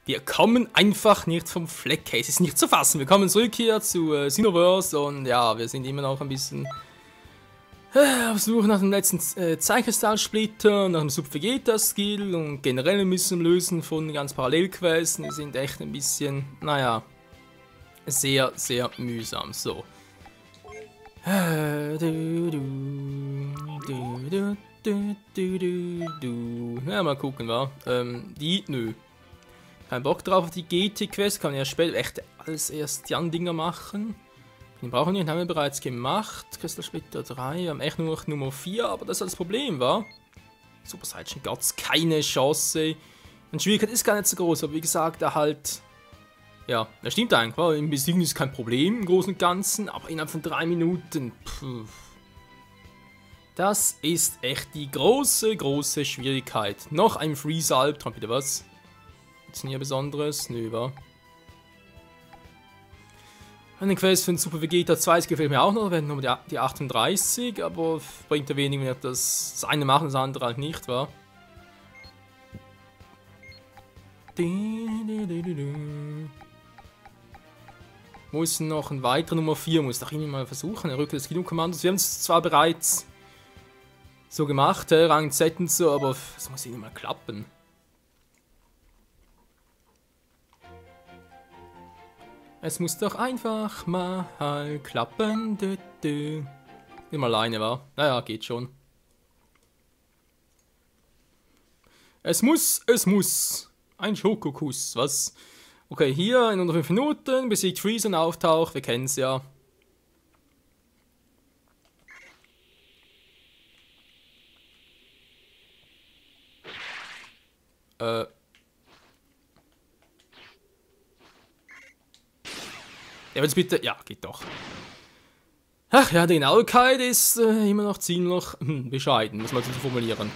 Wir kommen einfach nicht vom Fleck. Hey, es ist nicht zu fassen. Wir kommen zurück hier zu Xenoverse und ja, wir sind immer noch ein bisschen auf Suche nach dem letzten Zeitkristallsplitter, nach dem Sub-Vegeta-Skill und generell müssen wir lösen von ganz Parallelquests. Die sind echt ein bisschen, naja, sehr, sehr mühsam. So. Ja, mal gucken, wa? Nö. Kein Bock drauf auf die GT-Quest, kann ja später echt alles erst die anderen Dinger machen. Den brauchen wir nicht, haben wir bereits gemacht. Kristallsplitter 3, wir haben echt nur noch Nummer 4, aber das ist das Problem, wa? Super Saiyan Gods, keine Chance. Die Schwierigkeit ist gar nicht so groß, aber wie gesagt, da halt... Ja, das stimmt eigentlich, wa? Im Besiegen ist kein Problem im Großen und Ganzen, aber innerhalb von 3 Minuten, das ist echt die große, große Schwierigkeit. Noch ein Freeze-Albtraum, bitte was? Gibt's hier Besonderes? Nö, wa? Eine Quest für den Super Vegeta 2 gefällt mir auch noch, werden nur die 38, aber bringt ja wenig, wenn wir das eine machen, das andere halt nicht, wa? Wo ist noch ein weiterer Nummer 4? Muss doch irgendwie mal versuchen, eine Rückkehr des Kino-Kommandos. Wir haben es zwar bereits so gemacht, Rang Z und so, aber es muss irgendwie mal klappen. Es muss doch einfach mal klappen. Immer alleine, war. Naja, geht schon. Es muss. Ein Schokokuss, was? Okay, hier in unter 5 Minuten besiegt Freeze und auftaucht. Wir kennen es ja. Ja, jetzt bitte. Ja, geht doch. Ach ja, die Genauigkeit ist immer noch ziemlich bescheiden, muss man so formulieren.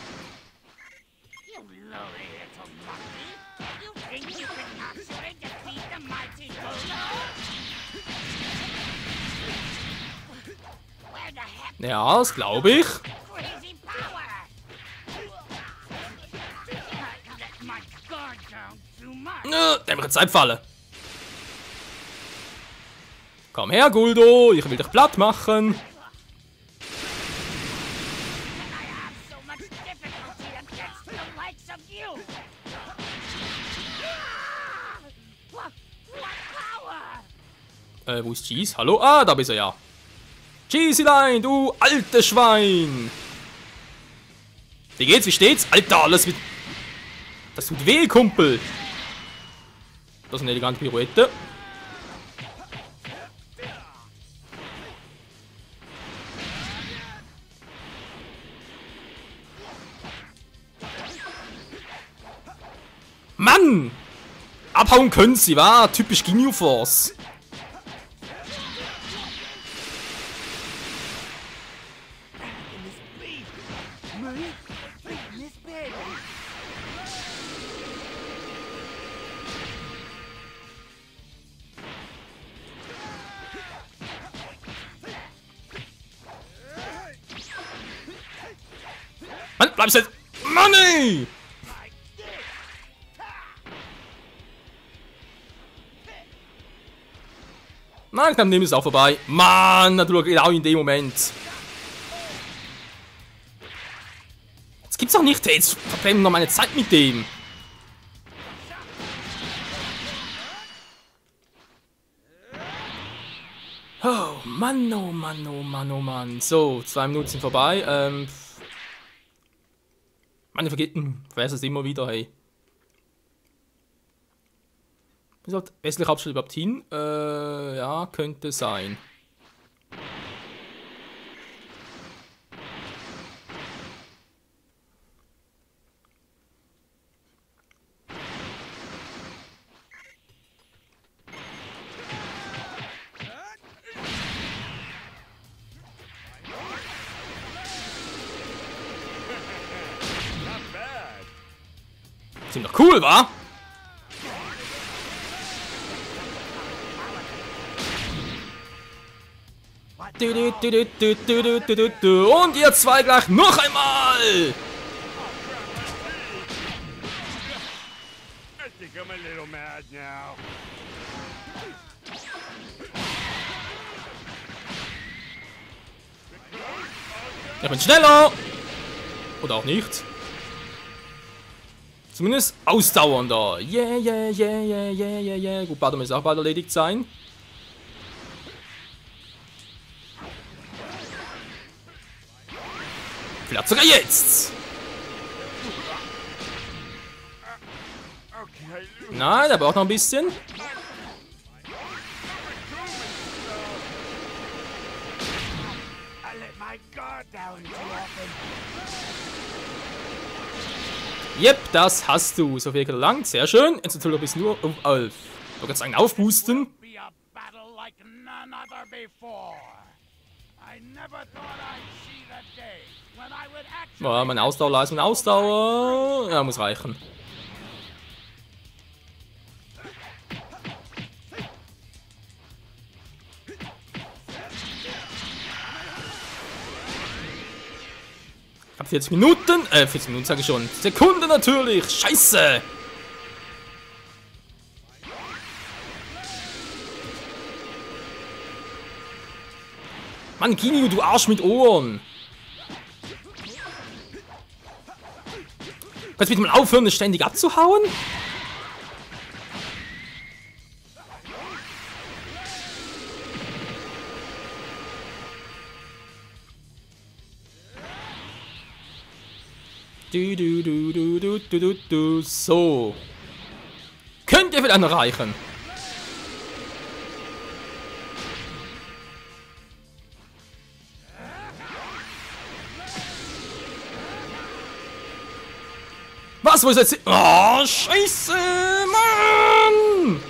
Ja, das glaube ich. Dämmere Zeitfalle. Komm her, Guldo, ich will dich platt machen. Wo ist Cheese? Hallo? Ah, da bist du ja. Cheeselein, du altes Schwein. Wie geht's? Wie steht's? Alter, alles mit... Das tut weh, Kumpel. Das ist eine elegante Pirouette. Mann! Abhauen können sie, wa? Typisch Ginyu Force. Mann, bleib jetzt! Mann, ey! Nein, knapp neben ist auch vorbei. Mann, natürlich genau in dem Moment. Das gibt's doch nicht, hey. Jetzt verbrennen noch meine Zeit mit dem. Oh Mann, oh Mann, oh Mann, oh Mann. So, 2 Minuten sind vorbei. Meine vergessen es immer wieder, hey. Ist halt westliche Hauptstadt überhaupt hin? Ja, könnte sein. Ziemlich cool, wa? Und ihr zwei gleich noch einmal! I think I'm a little mad now. Ich bin schneller! Oder auch nicht. Zumindest ausdauernder. Yeah, yeah, yeah, yeah, yeah, yeah, yeah. Gut, Badum ist auch bald erledigt sein. Vielleicht sogar jetzt! Okay. Nein, der braucht noch ein bisschen. I let my guard down too often. Yep, das hast du. So viel gelangt. Sehr schön. Jetzt natürlich bist du nur auf. Ich wollte sagen, aufboosten. Be a battle like none other before. I never thought I'd see the day when I would actually. Ja, meine Ausdauer, Leistung, Ausdauer. Ja, muss reichen. Ich hab 40 Minuten. 40 Minuten sage ich schon. Sekunden natürlich. Scheiße. Mann, Kinio, du Arsch mit Ohren. Kannst du bitte mal aufhören, das ständig abzuhauen? So. Könnt ihr vielleicht noch reichen? Was, wo ist jetzt? Oh, Scheiße, Mann!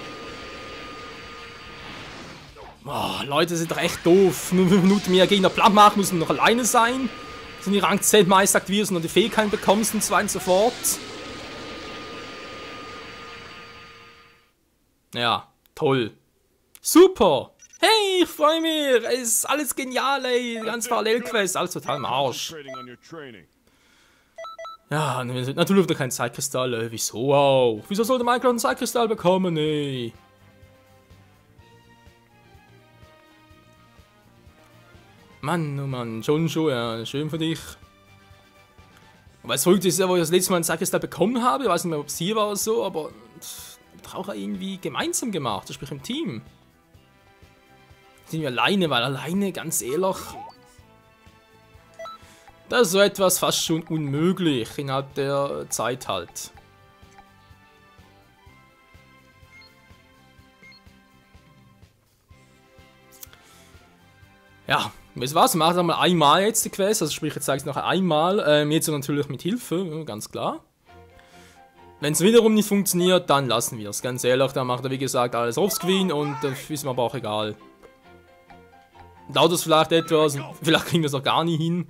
Oh, Leute, sind doch echt doof. Nur 5 Minuten mehr Gegner platt machen, müssen noch alleine sein. Sind die Rang 10 Meister aktivierst und die Fähigkeiten bekommst und so weiter und so fort. Ja, toll. Super! Hey, ich freue mich! Es ist alles genial, ey! Ganz Parallelquest, alles total im Arsch. Ja, natürlich wird er kein Zeitkristall. Wieso auch? Wieso sollte Minecraft einen Zeitkristall bekommen, ey? Mann, oh Mann, schon, ja, schön für dich. Aber es verrückt ist ja, wo ich das letzte Mal einen Zeitkristall bekommen habe. Ich weiß nicht mehr, ob es hier war oder so, aber das auch irgendwie gemeinsam gemacht, sprich im Team. Sind wir alleine, weil alleine, ganz ehrlich, das ist so etwas fast schon unmöglich innerhalb der Zeit halt. Ja, weißt du was? Wir machen mal einmal jetzt die Quest, also sprich, jetzt sage ich es noch einmal. Jetzt natürlich mit Hilfe, ganz klar. Wenn es wiederum nicht funktioniert, dann lassen wir es. Ganz ehrlich, dann macht er wie gesagt alles offscreen und das ist mir aber auch egal. Dauert es vielleicht etwas, vielleicht kriegen wir es auch gar nie hin.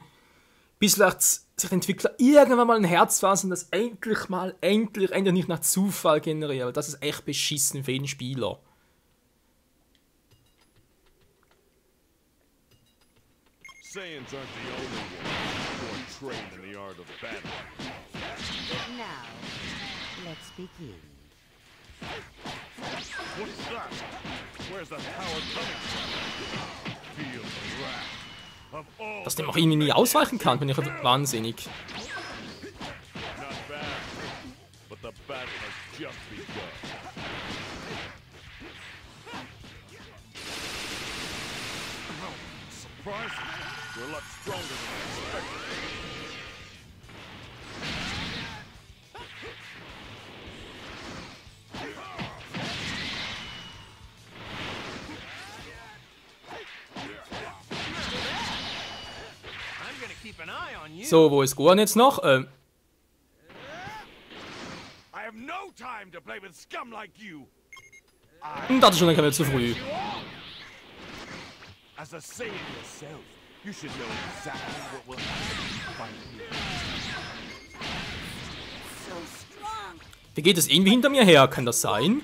Bis vielleicht sich der Entwickler irgendwann mal ein Herz fassen, das endlich nicht nach Zufall generiert. Das ist echt beschissen für jeden Spieler. Saiyans aren't the only ones who are trained in the art of battle. Now, let's begin. What's that? Where's that power coming from? Feel the wrath of all. Dass dem auch irgendwie nie ausweichen kann, bin ich wahnsinnig. Not bad, but the battle has just begun. Surprising. You're a lot stronger than I expected. So, wo ist Gohan jetzt noch? I have no time to play with scum like you. Das ist schon eine zu früh. As a Saiyan yourself, you should know exactly what will happen by here. So strong. Wie geht es irgendwie hinter mir her? Kann das sein?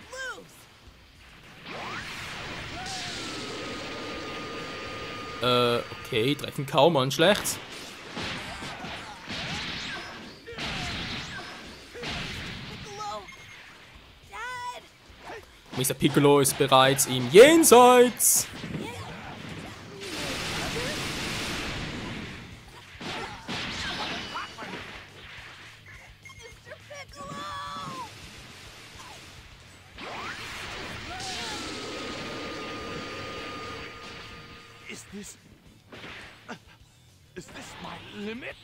Okay, treffen kaum an, schlecht. Mr. Piccolo ist bereits im Jenseits. Is this my limit?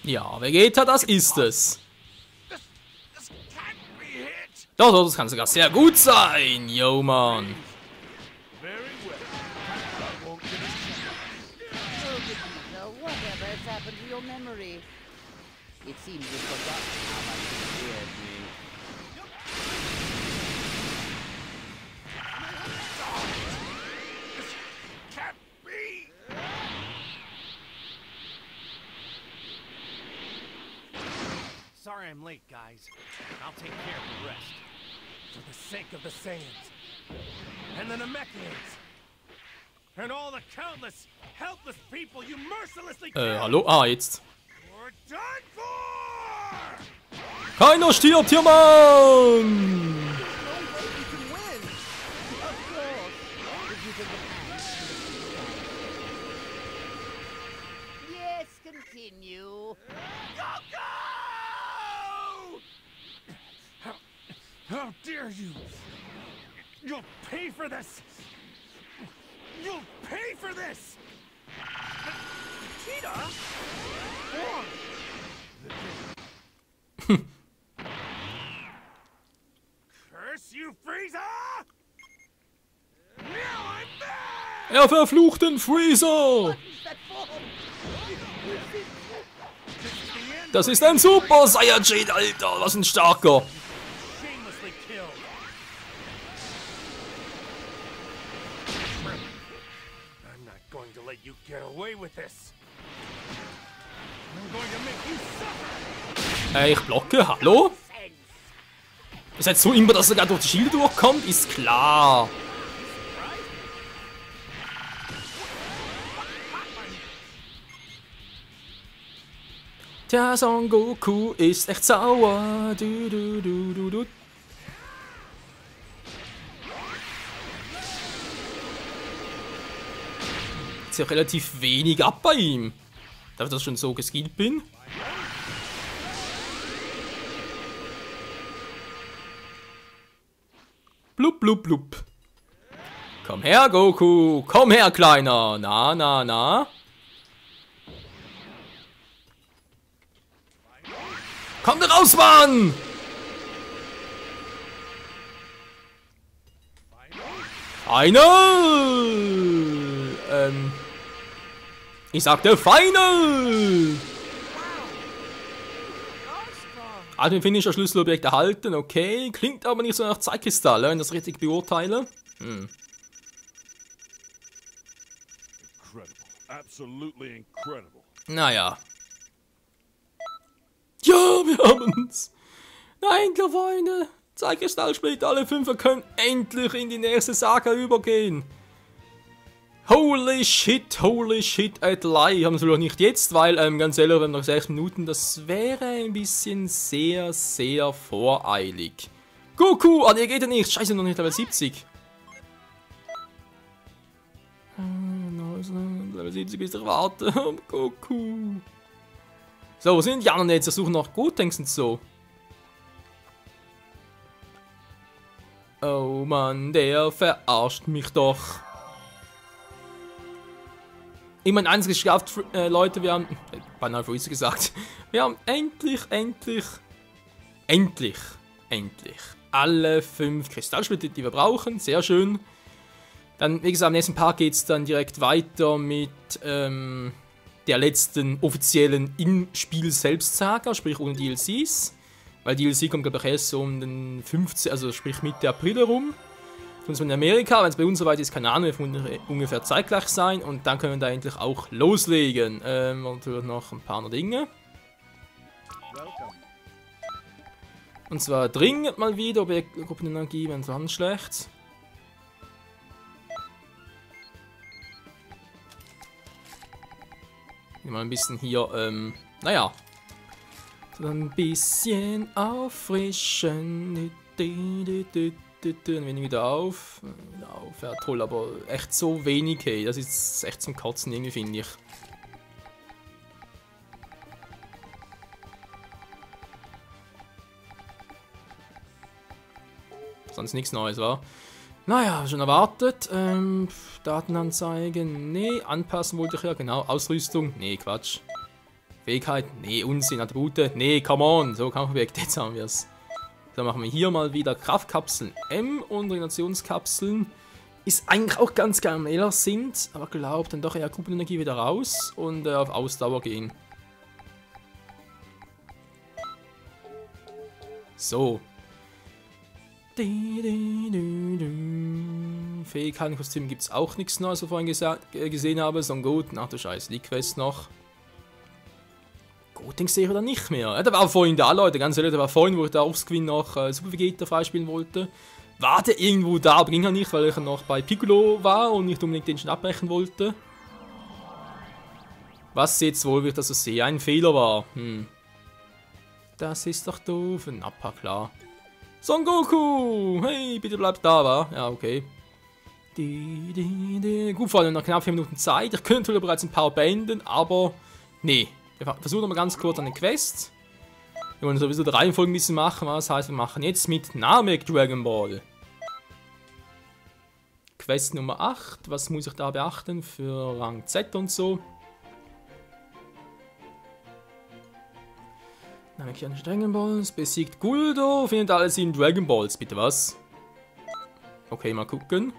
Ja, Vegeta, das ist es. This can't be hit. Doch, doch, das kann sogar sehr gut sein. Yo, Mann. Very well. I won't get a chance. Oh, Vegeta, whatever has happened to your memory? It seems you've forgotten how much you feared me. Can't be. Sorry I'm late, guys. I'll take care of the rest. For the sake of the Saiyans. And the Namekians. And all the countless, helpless people you mercilessly killed. Hallo? Ah, jetzt. We're done for! Keiner stirbt hier, Mann! Yes, continue. How dare you! You'll pay for this! You'll pay for this! Cheetah? Curse you, Frieza! Now I'm back! Er verflucht den Freezer! Das ist ein Super Saiyajin, Alter! Was ein starker! Shamelessly killed. I'm not going to let you get away with this. I'm going to make you suffer. Ich blocke, hallo? Ist jetzt so immer, dass er gerade durch die Schilde durchkommt? Ist klar. Der Son Goku ist echt sauer. Du, du, du, du, du. Ist ja relativ wenig ab bei ihm. Dafür, dass ich schon so geskillt bin. Blub, blub, blub. Komm her, Goku. Komm her, Kleiner. Na, na, na. Komm da raus, Mann! Final! Ich sagte Final! Also den Finisher Schlüsselobjekt erhalten, okay. Klingt aber nicht so nach Zeitkristall, wenn ich das richtig beurteile. Incredible. Absolutely incredible. Naja. Ja, wir haben's! Nein, Freunde! Zeitkristallsplitter, alle 5 können endlich in die nächste Saga übergehen. Holy shit, at lie. Haben sie noch nicht jetzt, weil, ganz ehrlich, wir haben noch 6 Minuten. Das wäre ein bisschen sehr, sehr voreilig. Goku! Ah, nee, geht ja nicht. Scheiße, noch nicht Level 70. Level 70 ist erwartet. Goku. So, wo sind die anderen jetzt? Wir suchen nach Gotenks und so. Oh Mann, der verarscht mich doch. Ich meine, eins geschafft, Leute, wir haben... beinahe Freezer gesagt. Wir haben endlich alle 5 Kristallsplitter, die wir brauchen. Sehr schön. Dann, wie gesagt, am nächsten Part geht es dann direkt weiter mit der letzten offiziellen im-Spiel selbst Saga, sprich ohne DLCs. Weil DLC kommt, glaube ich, erst so um den 15., also sprich Mitte April herum. Für uns in Amerika, wenn es bei uns soweit ist, keine Ahnung, wird ungefähr zeitgleich sein. Und dann können wir da endlich auch loslegen. Natürlich noch ein paar Dinge. Und zwar dringend mal wieder Gruppenenergie, wenn es ganz schlecht. Mal ein bisschen hier, naja. So ein bisschen auffrischen. Dann bin ich wieder auf. Ja toll, aber echt so wenig, hey. Das ist echt zum Kotzen irgendwie, finde ich. Sonst nichts Neues, war. Naja, schon erwartet. Datenanzeigen, nee. Anpassen wollte ich ja, genau. Ausrüstung, nee, Quatsch. Fähigkeit, nee. Unsinn, Attribute, nee, come on. So, Kampfobjekt, jetzt haben wir es. Dann machen wir hier mal wieder Kraftkapseln M und Regenerationskapseln. Ist eigentlich auch ganz geil, wenn Eler sind, aber glaubt dann doch eher Kupferenergie wieder raus und auf Ausdauer gehen. So. Fähigkeitenkostüm gibt es auch nichts Neues, was ich vorhin gesehen habe, sondern gut, ach du Scheiße, die Quest noch. Gut, den sehe ich dann nicht mehr. Ja, der war vorhin da, Leute, ganz ehrlich, der war vorhin, wo ich da aufs Gewinn noch Super Vegeta freispielen wollte. War der irgendwo da, aber ging er nicht, weil ich noch bei Piccolo war und nicht unbedingt den schon abbrechen wollte. Was jetzt wohl, wie ich das so sehe, ein Fehler war. Das ist doch doof. Ein Nappa, klar. Son Goku! Hey, bitte bleib da, wa? Ja, okay. Gut, vor allem noch knapp 4 Minuten Zeit. Ich könnte bereits ein paar beenden, aber nee. Wir versuchen nochmal ganz kurz eine Quest. Wir wollen sowieso 3 Folgen ein bisschen machen, was heißt, wir machen jetzt mit Namek Dragon Ball. Quest Nummer 8. Was muss ich da beachten für Rang Z und so? Namek Dragon Balls. Besiegt Guldo. Findet alles in Dragon Balls. Bitte was? Okay, mal gucken.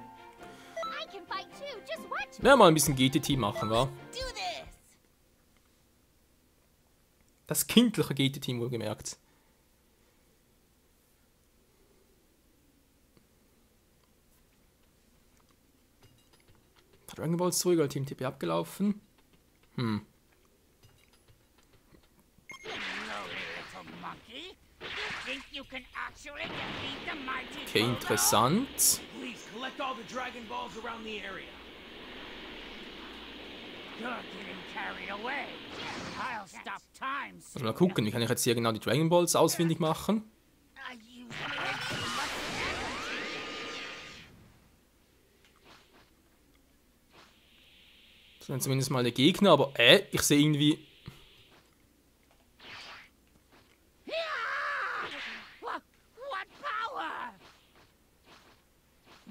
Ja, mal ein bisschen GTT machen, wa? Das kindliche GT-Team wohlgemerkt. Dragon Balls zurück, Team TP abgelaufen. Okay, interessant. Also mal gucken, wie kann ich jetzt hier genau die Dragon Balls ausfindig machen? Das sind zumindest mal der Gegner, aber ich sehe irgendwie... Ja,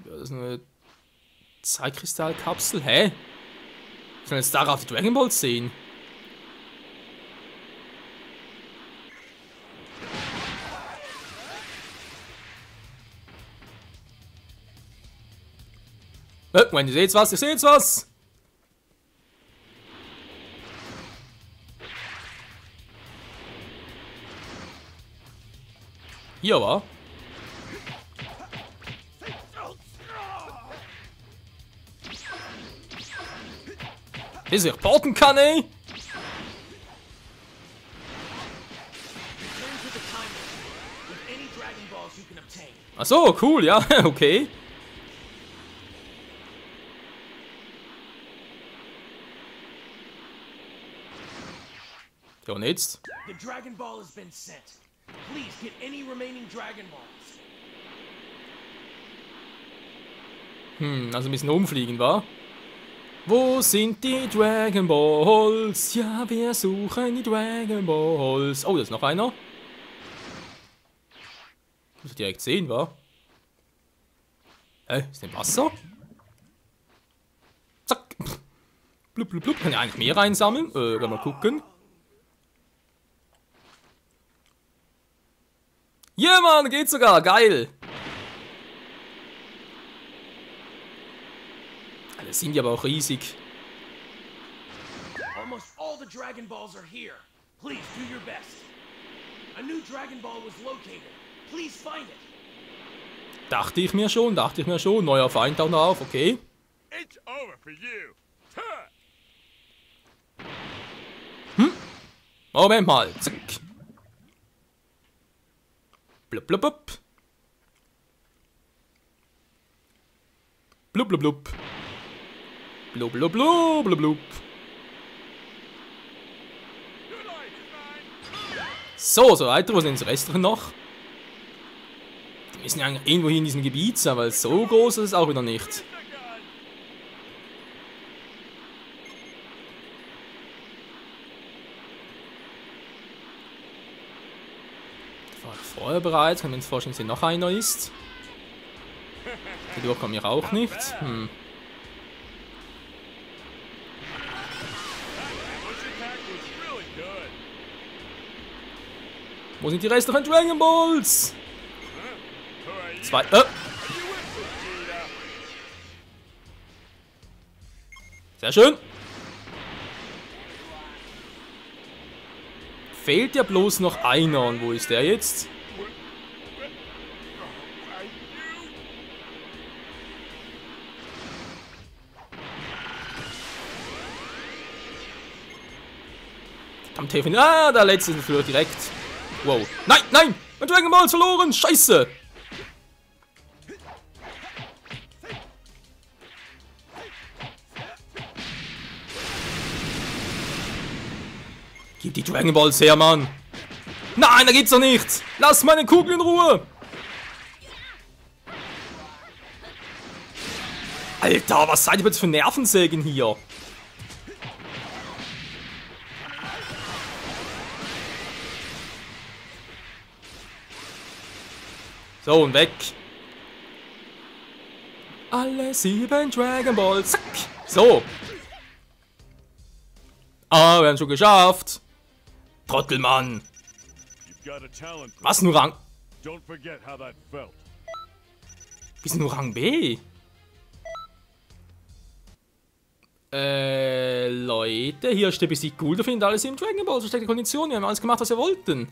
das ist eine Zeitkristallkapsel, hä? Ich kann jetzt darauf die Dragon Balls sehen. Moment, ich sehe jetzt was, ich sehe jetzt was! Hier war. Bis ich porten kann, ey! Ach so, cool, ja, okay. Ja, und jetzt? The Dragon Ball has been sent. Please get any remaining Dragon Balls. Also ein bisschen umfliegen, wa? Wo sind die Dragon Balls? Ja, wir suchen die Dragon Balls. Oh, da ist noch einer. Muss ich direkt sehen, wa? Hä? Ist denn Wasser? Zack. Blub, blub, blub. Kann ja eigentlich mehr reinsammeln. Mal gucken. Ja, Mann, geht sogar. Geil. Das sind die aber auch riesig. Almost all the Dragon Balls are here. Please do your best. A new Dragon Ball was located. Please find it. Dachte ich mir schon. Neuer Feind taucht noch auf, okay. It's over for you. Moment mal. Zack. Blub, blub, blub. Blub, blub, blub. Blub, blub, blub, blub, blub. So weiter. Wo sind die restlichen noch? Wir müssen ja eigentlich irgendwo hier in diesem Gebiet sein, weil so groß ist es auch wieder nicht. War ich vorher bereit? Kann mir jetzt vorstellen, dass hier noch einer ist. Hier durchkommen wir auch nicht. Wo sind die restlichen Dragon Balls? Zwei. Sehr schön. Fehlt ja bloß noch einer. Und wo ist der jetzt? Am Telefon. Ah, der letzte ist natürlich direkt. Wow. Nein, nein! Mein Dragon Ball ist verloren! Scheiße! Gib die Dragon Balls her, Mann! Nein, da gibt's doch nichts! Lass meine Kugel in Ruhe! Alter, was seid ihr jetzt für Nervensägen hier? So, und weg. Alle 7 Dragon Balls. Zack. So. Ah, wir haben schon geschafft. Trottelmann. Was, nur Rang? Wir sind nur Rang B. Leute, hier steht besiegt Guldo, findet alles im Dragon Ball. So steckt die Kondition. Wir haben alles gemacht, was wir wollten.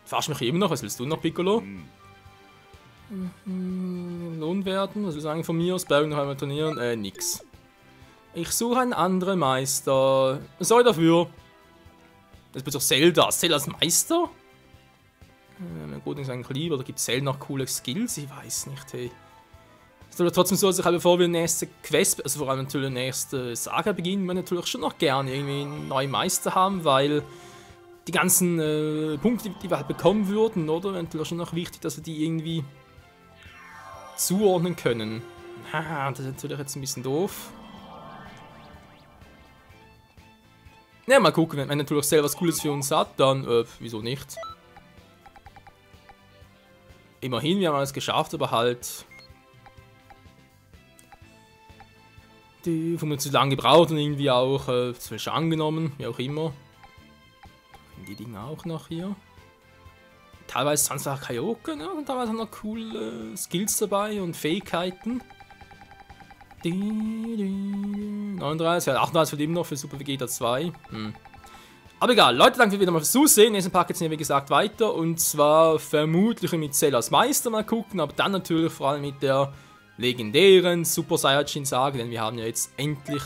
Verarsch mich immer noch, was willst du noch, Piccolo? Lohnwerten, was willst du sagen von mir aus? Bergen noch einmal trainieren? Nix. Ich suche einen anderen Meister. Was soll ich dafür? Das ist doch Zelda. Zelda als Meister? Gut, ich eigentlich lieber. Oder gibt Zelda noch coole Skills? Ich weiß nicht, hey. Es ist aber trotzdem so, dass ich, bevor wir die nächste Quest, also vor allem natürlich die nächste Saga beginnen, wir natürlich schon noch gerne irgendwie einen neuen Meister haben, weil die ganzen Punkte, die wir halt bekommen würden, oder? Wäre natürlich schon noch wichtig, dass wir die irgendwie zuordnen können. Haha, das ist natürlich jetzt ein bisschen doof. Ja, mal gucken, wenn natürlich selber was Cooles für uns hat, dann, wieso nicht? Immerhin, wir haben alles geschafft, aber halt... Die haben wir zu lange gebraucht und irgendwie auch zu viel angenommen, wie auch immer. Die Dinge auch noch hier. Teilweise sind es auch Kaioken, ja, und teilweise haben noch coole Skills dabei und Fähigkeiten. 39, ja, 38 wird immer noch für Super Vegeta 2. Aber egal, Leute, danke wieder mal fürs Zusehen. Nächsten Part geht es wie gesagt weiter. Und zwar vermutlich mit Cell als Meister mal gucken, aber dann natürlich vor allem mit der legendären Super Saiyajin Saga, denn wir haben ja jetzt endlich.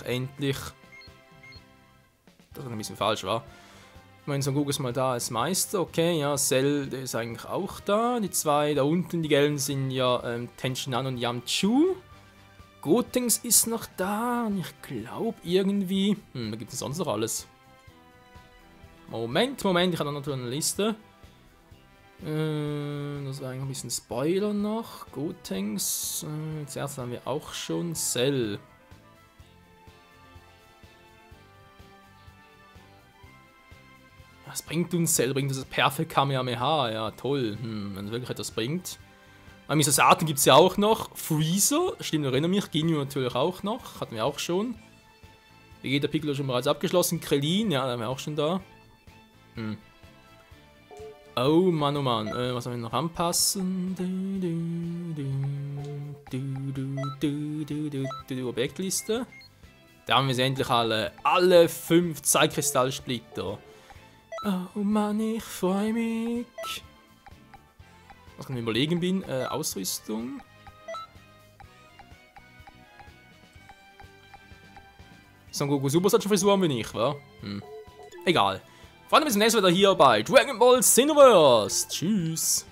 Das ist ein bisschen falsch, war. Ich meine, Son Goku ist mal da als Meister, okay, ja, Cell, der ist eigentlich auch da. Die zwei da unten, die gelben, sind ja Tenshinhan und Yamchu. Gotenks ist noch da und ich glaube irgendwie... da gibt es sonst noch alles. Moment, ich habe noch eine Liste. Das war eigentlich ein bisschen Spoiler noch. Gotenks, zuerst haben wir auch schon Cell. Was bringt uns Cell? Bringt uns das Perfect Kamehameha? Ja, toll. Wenn es wirklich etwas bringt. Mr. Satan gibt es ja auch noch. Freezer, stimmt, erinnere mich. Ginyu natürlich auch noch. Hatten wir auch schon. Vegeta Piccolo schon bereits abgeschlossen. Krillin, ja, da haben wir auch schon da. Oh Mann, oh Mann. Was haben wir noch anpassen? Objektliste. Da haben wir sie endlich alle. Alle 5 Zeitkristallsplitter. Oh Mann, ich freue mich. Was kann ich überlegen bin? Ausrüstung. Son Goku Super Saiyan Frisur bin ich, wa? Egal. Vor allem bis zum nächsten Mal hier bei Dragon Ball Xenoverse. Tschüss.